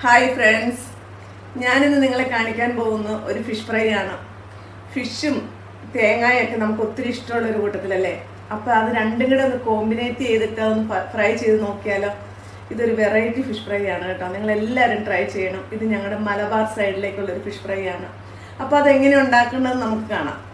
Hi friends, ഞാനിന്ന് നിങ്ങളെ കാണിക്കാൻ പോകുന്ന ഒരു ഫിഷ് ഫ്രൈ ആണ്. ഫിഷും തേങ്ങയൊക്കെ നമുക്ക് ഒത്തിരി ഇഷ്ടമുള്ളൊരു കൂട്ടത്തിലല്ലേ. അപ്പോൾ അത് രണ്ടും കൂടെ ഒന്ന് കോമ്പിനേറ്റ് ചെയ്തിട്ട് ഒന്ന് ഫ്രൈ ചെയ്ത് നോക്കിയാലോ. ഇതൊരു വെറൈറ്റി ഫിഷ് ഫ്രൈ ആണ് കേട്ടോ. നിങ്ങളെല്ലാവരും ട്രൈ ചെയ്യണം. ഇത് ഞങ്ങളുടെ മലബാർ സൈഡിലേക്കുള്ളൊരു ഫിഷ് ഫ്രൈ ആണ്. അപ്പോൾ അതെങ്ങനെ ഉണ്ടാക്കേണ്ടതെന്ന് നമുക്ക് കാണാം.